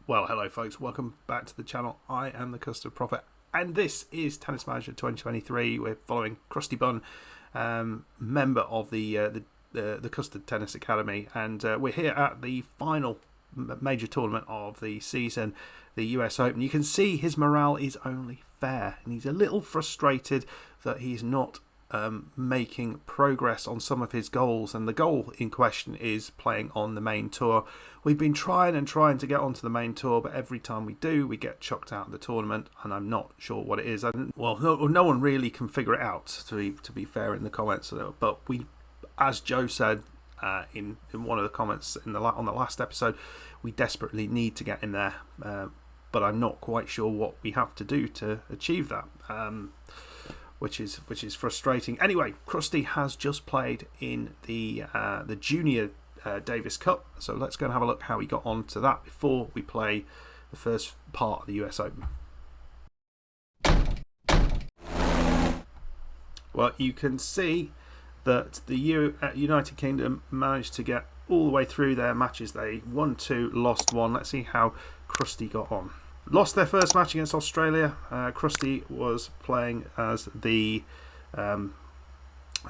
Well, hello folks, welcome back to the channel. I am the Custard Prophet, and this is Tennis Manager 2023. We're following Crusty Bun, member of the Custard Tennis Academy, and we're here at the final major tournament of the season, the US Open. You can see his morale is only fair, and he's a little frustrated that he's not making progress on some of his goals, and the goal in question is playing on the main tour. We've been trying to get onto the main tour, but every time we do, we get chucked out of the tournament, and I'm not sure what it is. No one really can figure it out, to be fair, in the comments. But we, as Joe said in one of the comments on the last episode, we desperately need to get in there, but I'm not quite sure what we have to do to achieve that. Which is frustrating. Anyway, Crusty has just played in the Junior Davis Cup, so let's go and have a look how he got on to that before we play the first part of the US Open. Well, you can see that the United Kingdom managed to get all the way through their matches. They won 2, lost 1. Let's see how Crusty got on. Lost their first match against Australia. Crusty was playing as the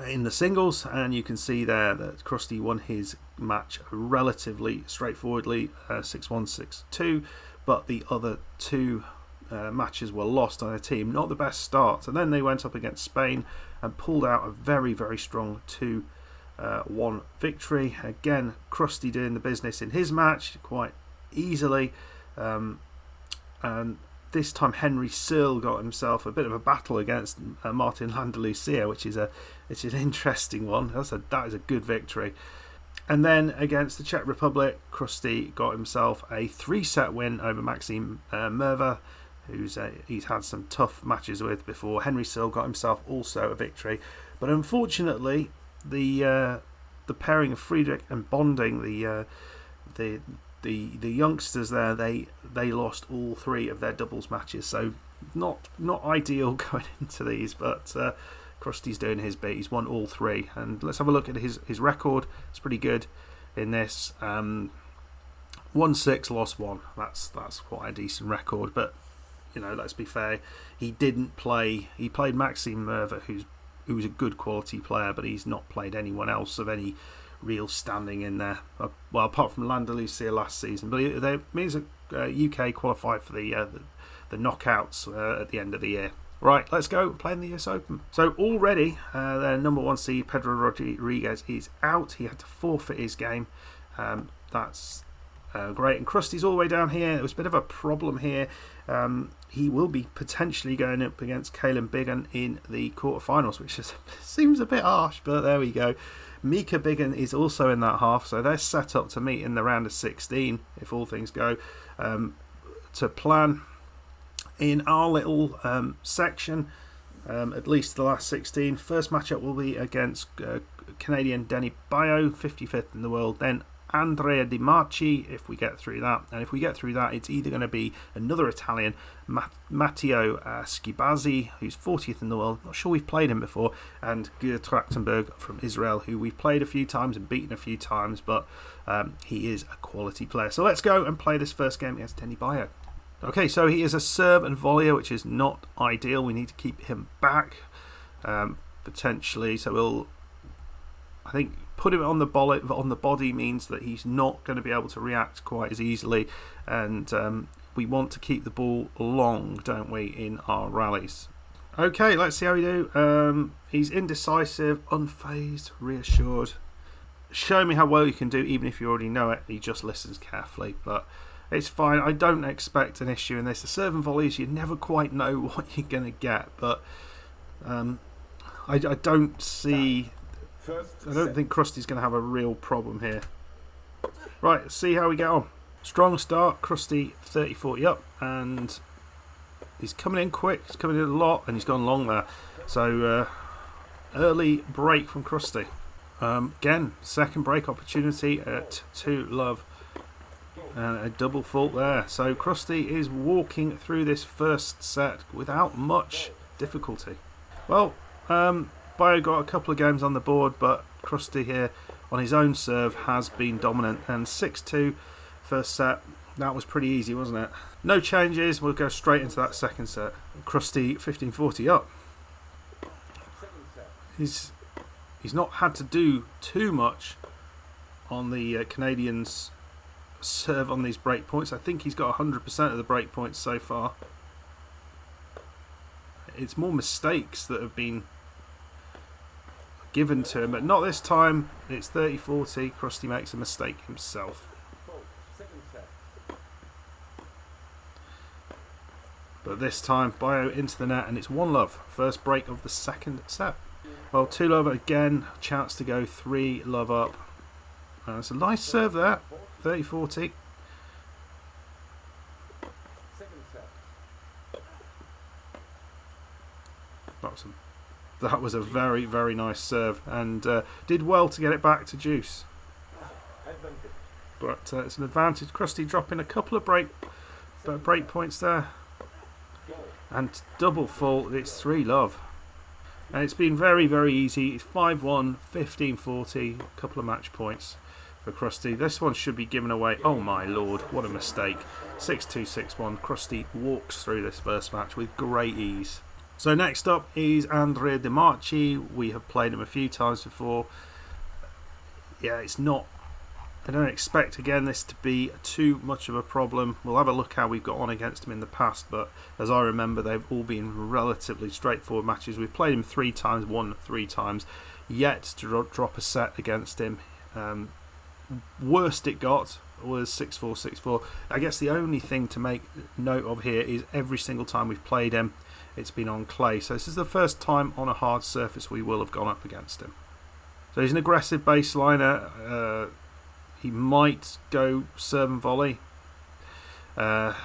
in the singles, and you can see there that Crusty won his match relatively straightforwardly, 6-1, 6-2. But the other 2 matches were lost on a team. Not the best start. And then they went up against Spain and pulled out a very, very strong 2-1 victory. Again, Crusty doing the business in his match quite easily. And this time Henry Searle got himself a bit of a battle against Martin Landalucia, which is an interesting one. That is a good victory. And then against the Czech Republic, Crusty got himself a 3-set win over Maxime Merva, he's had some tough matches with before. Henry Searle got himself also a victory, but unfortunately the pairing of Friedrich and Bonding, the youngsters there, they lost all 3 of their doubles matches, so not ideal going into these, but Crusty's doing his bit. He's won all 3, and let's have a look at his record. It's pretty good in this. 1-6, lost 1. That's quite a decent record, but let's be fair, he didn't play. He played Maxime Merva, who's a good quality player, but he's not played anyone else of any real standing in there, well, apart from Landalucia last season. But it means that UK qualified for the knockouts at the end of the year. Right, let's go play in the US Open. So already their number 1 seed Pedro Rodriguez is out. He had to forfeit his game. That's great. And Crusty's all the way down here. It was a bit of a problem here. He will be potentially going up against Bigun in the quarterfinals, which seems a bit harsh, but there we go. Mika Bigun is also in that half, so they're set up to meet in the round of 16 if all things go to plan. In our little section, at least the last 16, first matchup will be against Canadian Denny Bayo, 55th in the world, then Andrea Di Marchi if we get through that, and if we get through that, it's either going to be another Italian, Matteo Schibazzi, who's 40th in the world. Not sure we've played him before, and Gur Trachtenberg from Israel, who we've played a few times and beaten a few times, but he is a quality player. So let's go and play this first game against Denny Bayo. Okay, so he is a serve and volleyer, which is not ideal. We need to keep him back potentially, so we'll, I think, put him on the body means that he's not going to be able to react quite as easily, and we want to keep the ball long, don't we, in our rallies. Okay, let's see how we do. He's indecisive, unfazed, reassured. Show me how well you can do, even if you already know it. He just listens carefully, but it's fine. I don't expect an issue in this. The serve and volleys, you never quite know what you're going to get, but I don't see... I don't think Crusty's going to have a real problem here. Right, let's see how we get on. Strong start, Crusty 30-40 up, and he's coming in quick. He's coming in a lot, and he's gone long there. So early break from Crusty. Again, second break opportunity at 2-love, and a double fault there. So Crusty is walking through this first set without much difficulty. Well, Bayo got a couple of games on the board, but Crusty here on his own serve has been dominant, and 6-2 first set. That was pretty easy, wasn't it? No changes. We'll go straight into that second set. Crusty 15-40 up. He's not had to do too much on the Canadians' serve on these break points. I think he's got 100% of the break points so far. It's more mistakes that have been given to him, but not this time. It's 30-40. Crusty makes a mistake himself. But this time, Bio into the net, and it's 1-love. First break of the second set. Well, 2-love again. Chance to go 3-love up. It's a nice serve there. 30-40. That was a very, very nice serve, and did well to get it back to Juice. But it's an advantage. Crusty dropping a couple of break points there. And double fault, it's 3-love. And it's been very, very easy. It's 5-1, 15-40, a couple of match points for Crusty. This one should be given away. Oh my lord, what a mistake. 6-2, 6-1. Crusty walks through this first match with great ease. So next up is Andrea Di Marchi. We have played him a few times before. Yeah, it's not... I don't expect, again, this to be too much of a problem. We'll have a look how we've got on against him in the past, but as I remember, they've all been relatively straightforward matches. We've played him 3 times, won 3 times, yet to drop a set against him. Worst it got was 6-4, 6-4. I guess the only thing to make note of here is every single time we've played him, it's been on clay. So this is the first time on a hard surface we will have gone up against him. So he's an aggressive baseliner. He might go serve and volley. So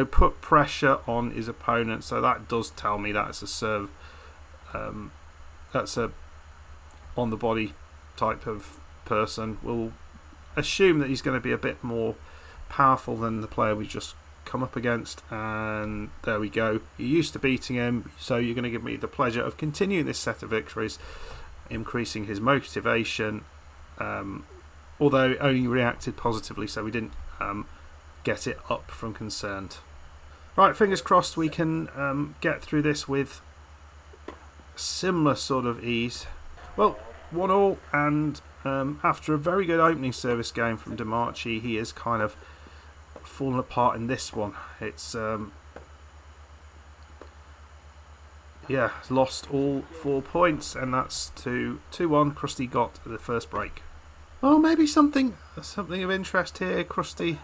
put pressure on his opponent. So that does tell me that's a serve. That's a on the body type of person. We'll assume that he's going to be a bit more powerful than the player we just come up against. And there we go. You're used to beating him, so you're going to give me the pleasure of continuing this set of victories, increasing his motivation. Although it only reacted positively, so we didn't get it up from concerned. Right, fingers crossed we can get through this with similar sort of ease. Well, 1-1, and after a very good opening service game from Di Marchi, he has kind of fallen apart in this one. It's lost all 4 points, and that's to 2-1. Crusty got the first break. Oh, maybe something of interest here. Crusty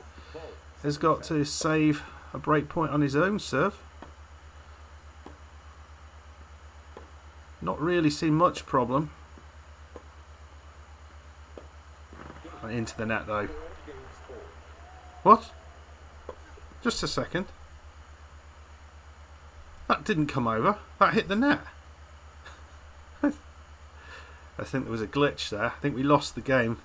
has got to save a break point on his own serve. Not really seen much problem. Into the net though. What? Just a second. That didn't come over. That hit the net. I think there was a glitch there. I think we lost the game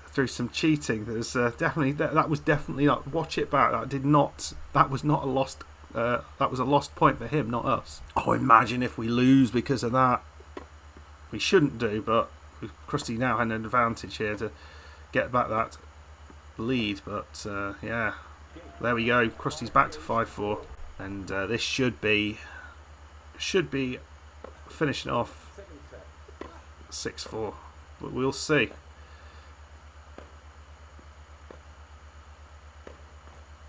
through some cheating. There's definitely that was definitely not. Watch it back. That was not a lost. That was a lost point for him, not us. Oh, imagine if we lose because of that. We shouldn't do, but Crusty now had an advantage here to get back that lead. But yeah, there we go. Crusty's back to 5-4, and this should be finishing off 6-4, but we'll see.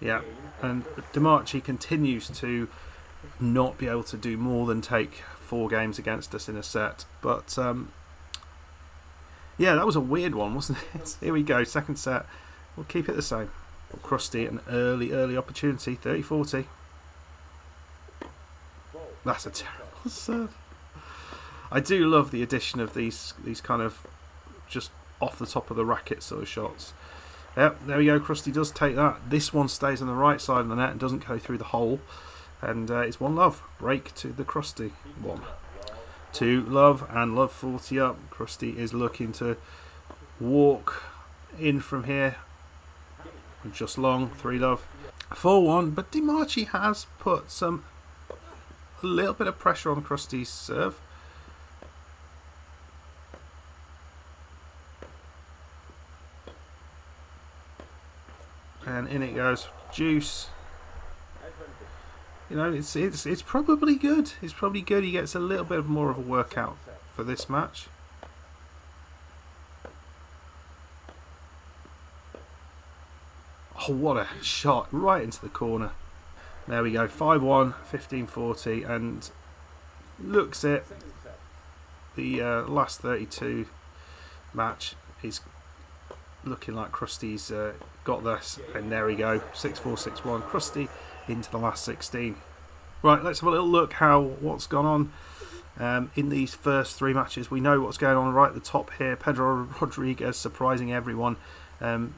Yeah, and Di Marchi continues to not be able to do more than take 4 games against us in a set. But yeah, that was a weird one, wasn't it? Here we go, second set. We'll keep it the same. Crusty, an early opportunity, 30-40. That's a terrible serve. I do love the addition of these kind of just off the top of the racket sort of shots. Yep, there we go. Crusty does take that. This one stays on the right side of the net and doesn't go through the hole. And it's 1-love. Break to the Crusty one. 2-love and love 40 up. Crusty is looking to walk in from here. Just long. 3-love. 4-1. But Di Marchi has put a little bit of pressure on Crusty's serve. and in it goes. Juice. You know, it's probably good. It's probably good. He gets a little bit more of a workout for this match. Oh, what a shot right into the corner. There we go. 5-1, 15-40, and looks it. The last 32 match is looking like Crusty's got this, and there we go. 6-4, 6-1. Crusty into the last 16. Right, let's have a little look what's gone on in these first 3 matches. We know what's going on right at the top here. Pedro Rodriguez surprising everyone and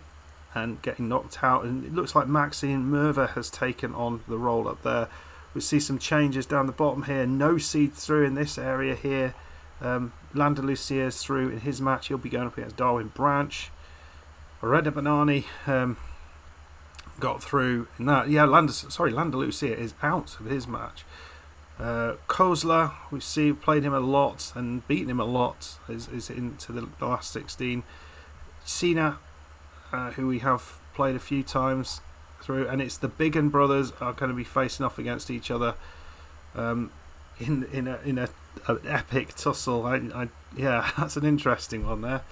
getting knocked out, and it looks like Maxine Merva has taken on the role up there. We see some changes down the bottom here. No seed through in this area here. Landa Lucier's through in his match. He'll be going up against Darwin Branch. Reda Banani got through in that. Yeah, Landa Lucia is out of his match. Kozla, we see, played him a lot and beaten him a lot, is into the last 16. Sina, who we have played a few times through, and it's the Bigun brothers are going to be facing off against each other in an epic tussle. Yeah, that's an interesting one there.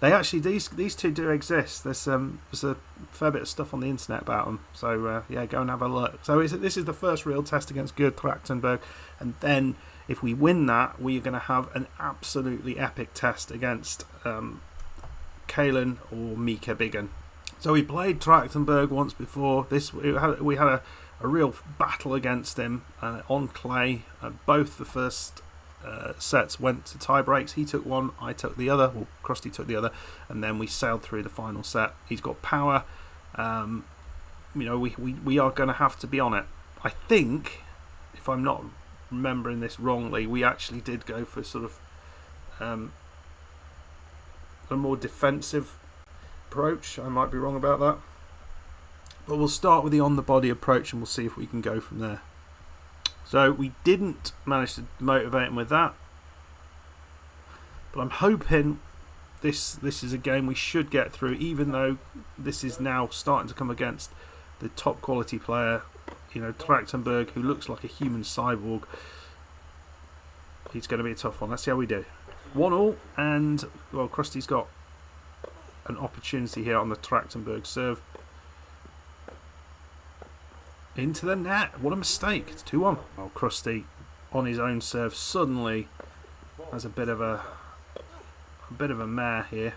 They actually, these two do exist. There's a fair bit of stuff on the internet about them. So yeah, go and have a look. So this is the first real test against Gerd Trachtenberg, and then if we win that, we are going to have an absolutely epic test against Kalen or Mika Bigun. So we played Trachtenberg once before. We had a real battle against him on clay. Both the first sets went to tie breaks. He took one, I took the other, or Crusty took the other, and then we sailed through the final set. He's got power. You know, we are going to have to be on it. I think, if I'm not remembering this wrongly, we actually did go for sort of a more defensive approach. I might be wrong about that, but we'll start with the on the body approach and we'll see if we can go from there. So we didn't manage to motivate him with that, but I'm hoping this is a game we should get through, even though this is now starting to come against the top quality player, you know, Trachtenberg, who looks like a human cyborg. He's going to be a tough one. Let's see how we do. 1-1, and well, Crusty's got an opportunity here on the Trachtenberg serve. Into the net. What a mistake. It's 2-1. Well, Crusty on his own serve suddenly has a bit of a mare here.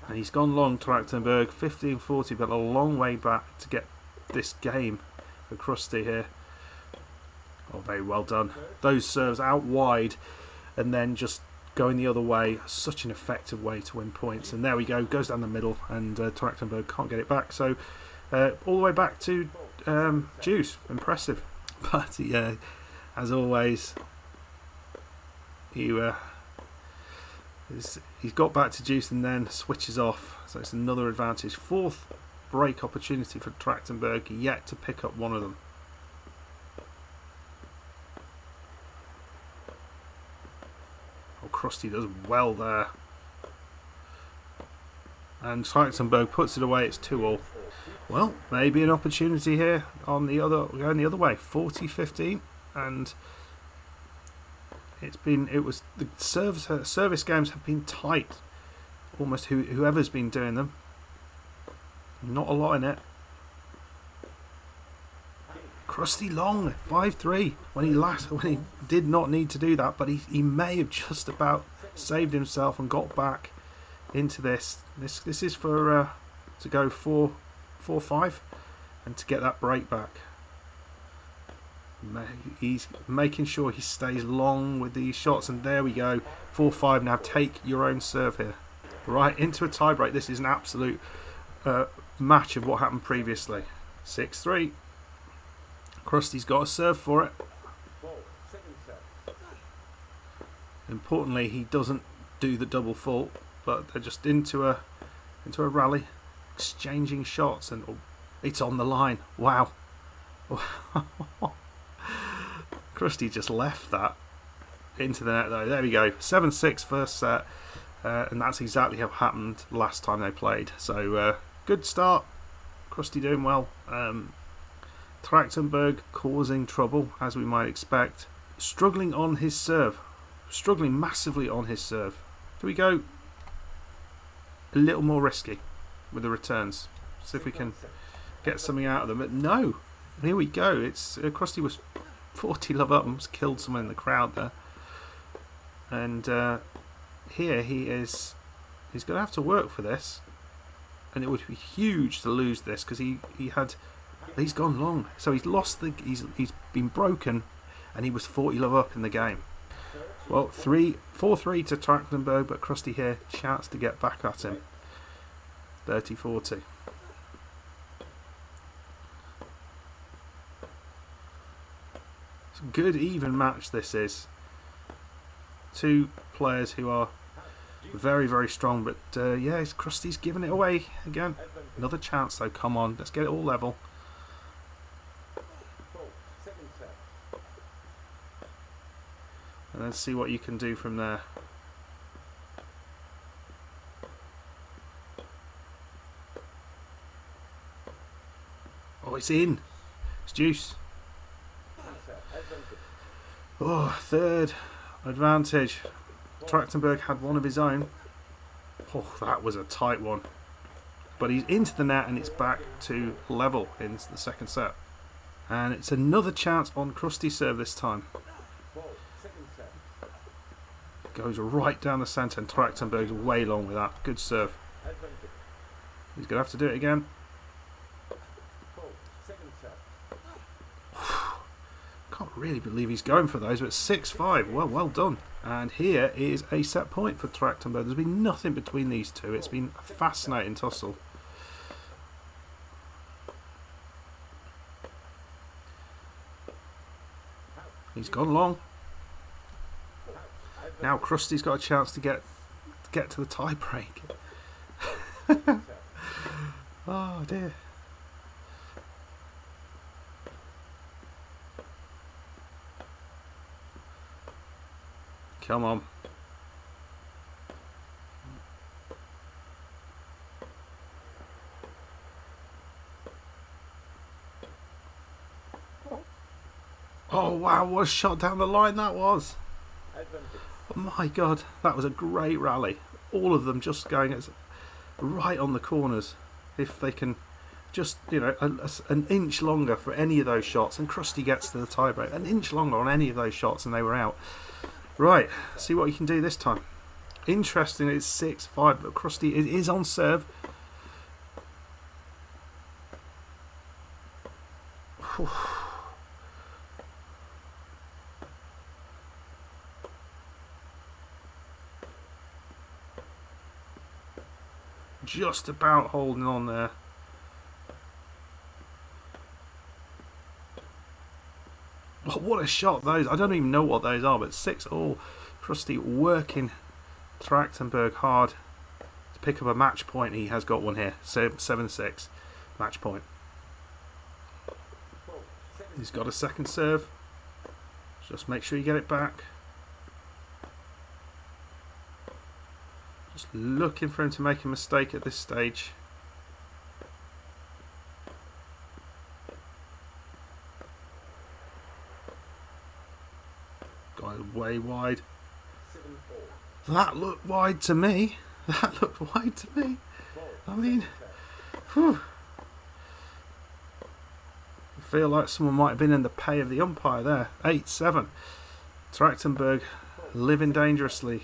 And he's gone long, Trachtenberg. 15-40, but a long way back to get this game for Crusty here. Oh, very well done. Those serves out wide and then just going the other way. Such an effective way to win points. And there we go. Goes down the middle, and Trachtenberg can't get it back. So all the way back to Juice. Impressive. But yeah, as always, he's got back to Juice and then switches off. So it's another advantage. 4th break opportunity for Trachtenberg, yet to pick up one of them. Crusty does well there, and Trachtenberg puts it away. It's 2-2. Well, maybe an opportunity here on the other, going the other way. 40-15, and the service games have been tight. Almost whoever's been doing them. Not a lot in it. Crusty long, 5-3, when he did not need to do that, but he may have just about saved himself and got back into this. This is for to go 4-5 and to get that break back. He's making sure he stays long with these shots, and there we go, 4-5. Now take your own serve here. Right, into a tie break. This is an absolute match of what happened previously. 6-3. Crusty's got a serve for it. Importantly, he doesn't do the double fault, but they're just into a rally, exchanging shots, and it's on the line. Wow. Crusty just left that into the net though. There we go. 7-6 first set. and that's exactly how it happened last time they played. So good start, Crusty doing well. Trachtenberg causing trouble, as we might expect. Struggling on his serve. Struggling massively on his serve. Do we go a little more risky with the returns? See if we can get something out of them. But no, here we go. It's Crusty was 40 love up and almost killed someone in the crowd there. And here he is. He's going to have to work for this. And it would be huge to lose this because he's gone long. So he's lost he's been broken, and he was 40 love up in the game. Well, 4-3 to Trachtenberg, but Crusty here chance to get back at him. 30-40. It's a good even match this is. Two players who are very, very strong, but yeah, Crusty's giving it away again. Another chance though, come on, let's get it all level. And then see what you can do from there. Oh, it's in. It's juice. Oh, third advantage. Trachtenberg had one of his own. Oh, that was a tight one. But he's into the net and it's back to level in the second set. And it's another chance on Crusty's serve this time. Goes right down the centre and Trachtenberg's way long with that. Good serve. He's going to have to do it again. Can't really believe he's going for those, but 6-5. Well done. And here is a set point for Trachtenberg. There's been nothing between these two. It's been a fascinating tussle. He's gone long. Now Crusty's got a chance to get to the tie break. Oh dear. Come on. Oh wow, what a shot down the line that was. Oh my god, that was a great rally. All of them just going right on the corners. If they can just, you know, an inch longer for any of those shots, and Crusty gets to the tiebreak. An inch longer on any of those shots and they were out. Right, see what you can do this time. Interesting, it's 6-5, but Crusty is on serve. Whew. Just about holding on there. Oh, what a shot those. I don't even know what those are, but 6-all. Crusty working Trachtenberg hard to pick up a match point. He has got one here. 7-6. Match point. He's got a second serve. Just make sure you get it back. Just looking for him to make a mistake at this stage. Got it way wide. That looked wide to me. That looked wide to me. I mean, whew. I feel like someone might have been in the pay of the umpire there. 8-7. Trachtenberg living dangerously.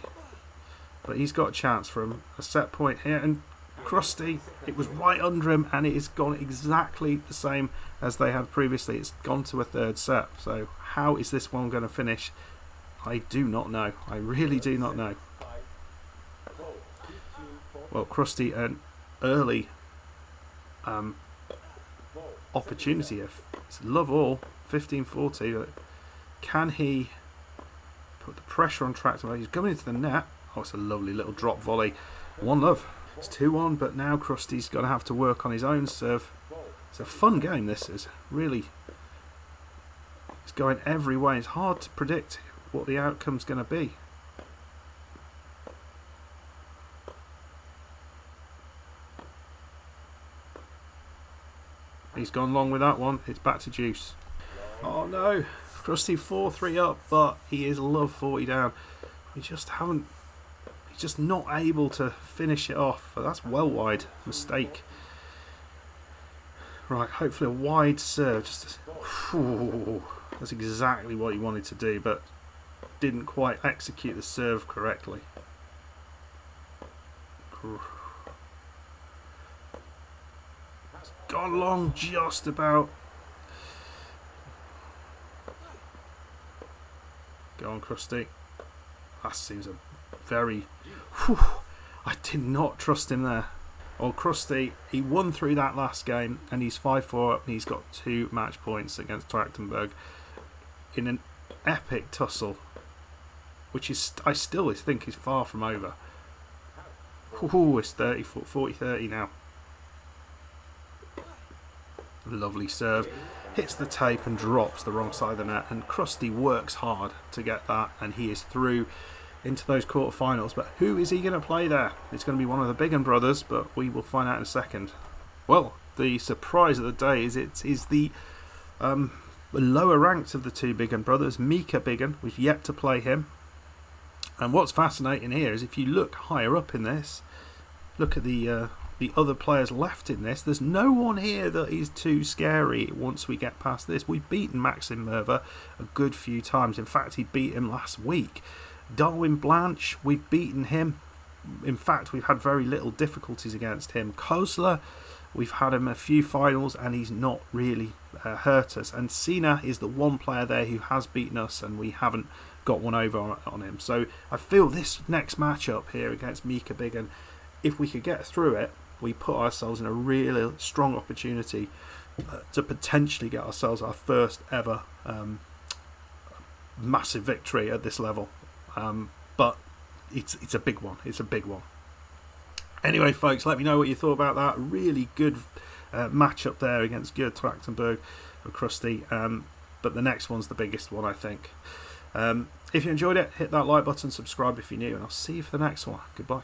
But he's got a chance for a set point here. And Crusty, it was right under him and it has gone exactly the same as they had previously. It's gone to a third set. So how is this one going to finish? I do not know. I really do not know. Well, Crusty, an early opportunity. It's love all, 15-40. Can he put the pressure on Trachtenberg? He's coming into the net. Oh, it's a lovely little drop volley. 1-love. It's 2-1, but now Crusty's going to have to work on his own serve. It's a fun game, this is. Really, it's going every way. It's hard to predict what the outcome's going to be. he's gone long with that one. It's back to deuce. Oh no, Crusty 4-3 up, but he is love 40 down. He's just not able to finish it off. That's well wide. Mistake. Right, hopefully a wide serve. That's exactly what he wanted to do, but didn't quite execute the serve correctly. It's gone long just about. Go on, Crusty. That seems a very... I did not trust him there. Well, Crusty, he won through that last game, and he's 5-4 up, and he's got 2 match points against Trachtenberg in an epic tussle, which is I still think is far from over. It's 40-30 now. Lovely serve. Hits the tape and drops the wrong side of the net, and Crusty works hard to get that, and he is through into those quarterfinals. But who is he going to play there? It's going to be one of the Bigun brothers, but we will find out in a second. Well, the surprise of the day is it is the lower ranked of the 2 Bigun brothers, Mika Bigun. We've yet to play him. And what's fascinating here is if you look higher up in this, look at the other players left in this, there's no one here that is too scary once we get past this. We've beaten Maxim Merva a good few times. In fact, he beat him last week. Darwin Blanche, we've beaten him. In fact, we've had very little difficulties against him. Kozler, we've had him a few finals and he's not really hurt us. And Sina is the one player there who has beaten us and we haven't got one over on him. So I feel this next matchup here against Mika Bigun, if we could get through it, we put ourselves in a really strong opportunity to potentially get ourselves our first ever massive victory at this level. But it's a big one. It's a big one. Anyway, folks, let me know what you thought about that. Really good matchup there against Gerd Trachtenberg for Crusty. But the next one's the biggest one, I think. If you enjoyed it, hit that like button, subscribe if you're new, and I'll see you for the next one. Goodbye.